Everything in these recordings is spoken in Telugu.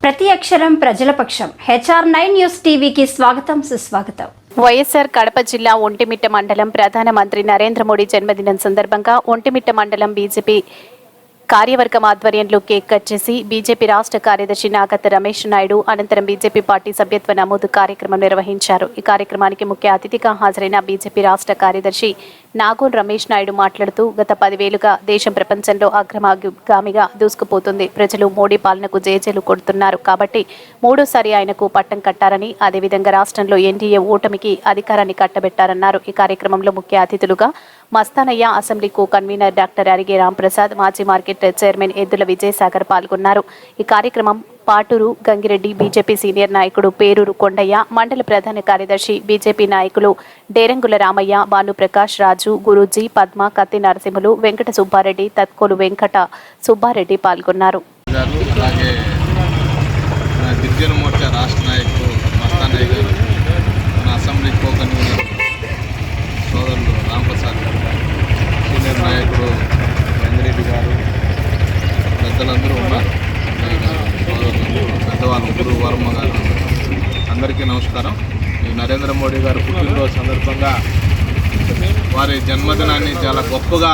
ప్రతి అక్షరం ప్రజల పక్షం. HR9 న్యూస్ టీవీకి స్వాగతం, సుస్వాగతం. వైఎస్ఆర్ కడప జిల్లా ఒంటిమిట్ట మండలం ప్రధానమంత్రి నరేంద్ర మోడీ జన్మదినం సందర్భంగా ఒంటిమిట్ట మండలం బీజేపీ కార్యవర్గం ఆధ్వర్యంలో కేక్ కట్ చేసి బీజేపీ రాష్ట్ర కార్యదర్శి నాగత రమేష్ నాయుడు అనంతరం బీజేపీ పార్టీ సభ్యత్వ నమోదు కార్యక్రమం నిర్వహించారు. ఈ కార్యక్రమానికి ముఖ్య అతిథిగా హాజరైన బీజేపీ రాష్ట్ర కార్యదర్శి నాగోన్ రమేష్ నాయుడు మాట్లాడుతూ గత 10 ఏళ్లుగా దేశం ప్రపంచంలో అగ్రగామిగా దూసుకుపోతుంది. ప్రజలు మోడీ పాలనకు జేజేలు కొడుతున్నారు కాబట్టి మూడోసారి ఆయనకు పట్టం కట్టారని, అదేవిధంగా రాష్ట్రంలో ఎన్డీఏ ఓటమికి అధికారాన్ని కట్టబెట్టారన్నారు. ఈ కార్యక్రమంలో ముఖ్య అతిథులుగా Mastanaiah, assembly co convener doctor Arige Ramprasad, మాజీ మార్కెట్ చైర్మన్ ఎద్దుల విజయసాగర్ పాల్గొన్నారు. ఈ కార్యక్రమం పాటూరు గంగిరెడ్డి, బీజేపీ సీనియర్ నాయకుడు పేరూరు కొండయ్య, మండల ప్రధాన కార్యదర్శి బీజేపీ నాయకులు డేరంగుల రామయ్య, భానుప్రకాష్, రాజు, గురూజీ, పద్మ, కత్తి నరసింహులు, వెంకట సుబ్బారెడ్డి, తత్కోలు వెంకట సుబ్బారెడ్డి పాల్గొన్నారు. అసెంబ్లీ కో కన్వీనర్ సోదరులు రాంప్రసాద్ గారు, సీనియర్ నాయకుడు గంగిరెడ్డి గారు, పెద్దలందరూ ఉన్నారు. పెద్దవాళ్ళు గురు వర్మ గారు, అందరికీ నమస్కారం. ఈ నరేంద్ర మోడీ గారు పుట్టినరోజు సందర్భంగా వారి జన్మదినాన్ని చాలా గొప్పగా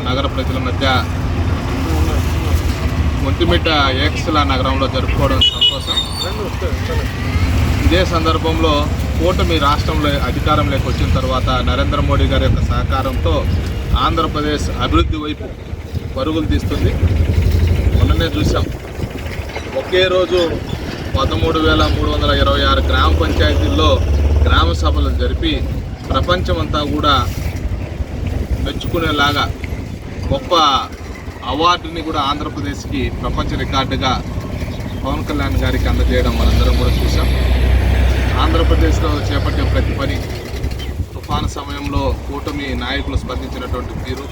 నగర ప్రజల మధ్య ఒంటిమిట్ట ఏక్స్లా నగరంలో జరుపుకోవడం సంతోషం. ఇదే సందర్భంలో కూటమి రాష్ట్రంలో అధికారంలోకి వచ్చిన తర్వాత నరేంద్ర మోడీ గారి యొక్క సహకారంతో ఆంధ్రప్రదేశ్ అభివృద్ధి వైపు పరుగులు తీస్తుంది. మొన్ననే చూసాం, ఒకే రోజు 13,326 గ్రామ పంచాయతీల్లో గ్రామ సభలు జరిపి ప్రపంచమంతా కూడా మెచ్చుకునేలాగా గొప్ప అవార్డుని కూడా ఆంధ్రప్రదేశ్కి ప్రపంచ రికార్డుగా పవన్ కళ్యాణ్ గారికి అందజేయడం మనందరం కూడా చూసాం. ఆంధ్రప్రదేశ్లో చేపట్టే ప్రతి పని, తుఫాను సమయంలో కూటమి నాయకులు స్పందించినటువంటి తీరు,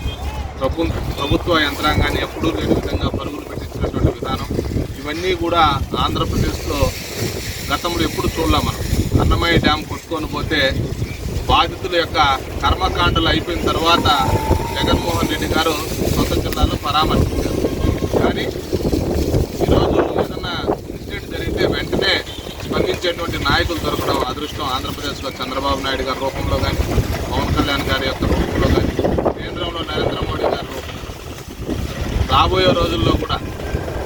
ప్రభుత్వ యంత్రాంగాన్ని ఎప్పుడూ లేని విధంగా పరుగులు పెట్టించినటువంటి విధానం, ఇవన్నీ కూడా ఆంధ్రప్రదేశ్లో గతంలో ఎప్పుడు చూడలే. మనం అన్నమయ్య డ్యామ్ కొట్టుకొని పోతే బాధితుల యొక్క కర్మకాండలు అయిపోయిన తర్వాత జగన్మోహన్ రెడ్డి గారు సొంత జిల్లాలో పరామర్శించారు. కానీ ఈరోజు ఏదన్నా ఇన్సిడెంట్ జరిగితే వెంటనే స్పందించేటువంటి నాయకులు దొరకడం అదృష్టం. ఆంధ్రప్రదేశ్లో చంద్రబాబు నాయుడు గారి రూపంలో కానీ, పవన్ కళ్యాణ్ గారి యొక్క రూపంలో కానీ, కేంద్రంలో నరేంద్ర మోడీ గారి రూపంలో. రాబోయే రోజుల్లో కూడా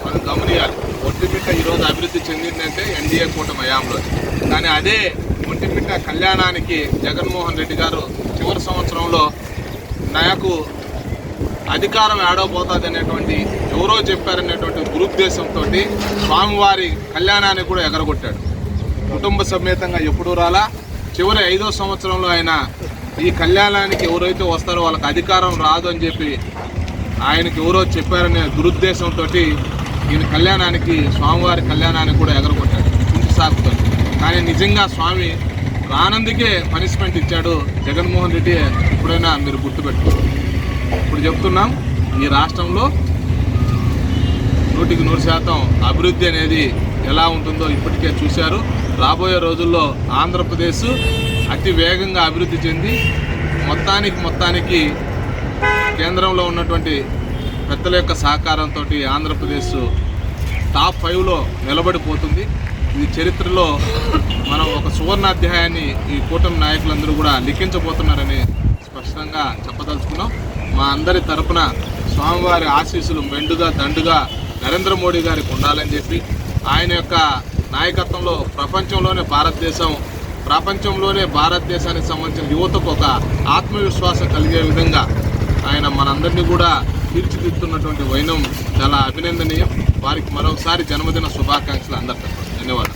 మనం గమనియాలి. ఒంటిమిట్ట ఈరోజు అభివృద్ధి చెందిందంటే ఎన్డీఏ కూటమి హయాంలో. కానీ అదే ఒంటిమిట్ట కళ్యాణానికి జగన్మోహన్ రెడ్డి గారు చివరి సంవత్సరంలో నాకు అధికారం ఏడవబోతుంది అనేటువంటి, ఎవరో చెప్పారనేటువంటి దురుద్దేశంతో స్వామివారి కళ్యాణాన్ని కూడా ఎగరగొట్టాడు. కుటుంబ సమేతంగా ఎప్పుడూ రాలా. చివరి 5వ సంవత్సరంలో ఆయన ఈ కళ్యాణానికి ఎవరైతే వస్తారో వాళ్ళకి అధికారం రాదు అని చెప్పి ఆయనకి ఎవరో చెప్పారనే దురుద్దేశంతో ఈయన కళ్యాణానికి, స్వామివారి కళ్యాణాన్ని కూడా ఎగరగొట్టాడు కుంటి సాగుతో. కానీ నిజంగా స్వామి రానందుకే పనిష్మెంట్ ఇచ్చాడు జగన్మోహన్ రెడ్డి. ఎప్పుడైనా మీరు గుర్తుపెట్టుకోండి. ఇప్పుడు చెప్తున్నాం, ఈ రాష్ట్రంలో 100% అభివృద్ధి అనేది ఎలా ఉంటుందో ఇప్పటికే చూశారు. రాబోయే రోజుల్లో ఆంధ్రప్రదేశ్ అతి వేగంగా అభివృద్ధి చెంది మొత్తానికి కేంద్రంలో ఉన్నటువంటి పెద్దల యొక్క సహకారంతో ఆంధ్రప్రదేశ్ టాప్ 5లో నిలబడిపోతుంది. ఇది చరిత్రలో మనం ఒక సువర్ణాధ్యాయాన్ని ఈ కూటమి నాయకులందరూ కూడా లిఖించబోతున్నారని స్పష్టంగా చెప్పదలుచుకున్నాం. మా అందరి తరపున స్వామివారి ఆశీస్సులు మెండుగా దండుగా నరేంద్ర మోడీ గారికి ఉండాలని చెప్పి, ఆయన యొక్క నాయకత్వంలో ప్రపంచంలోనే భారతదేశానికి సంబంధించిన యువతకు ఒక ఆత్మవిశ్వాసం కలిగే విధంగా ఆయన మనందరినీ కూడా తీర్చిదిద్దుతున్నటువంటి వైనం చాలా అభినందనీయం. వారికి మరొకసారి జన్మదిన శుభాకాంక్షలు అందరికీ. ధన్యవాదాలు.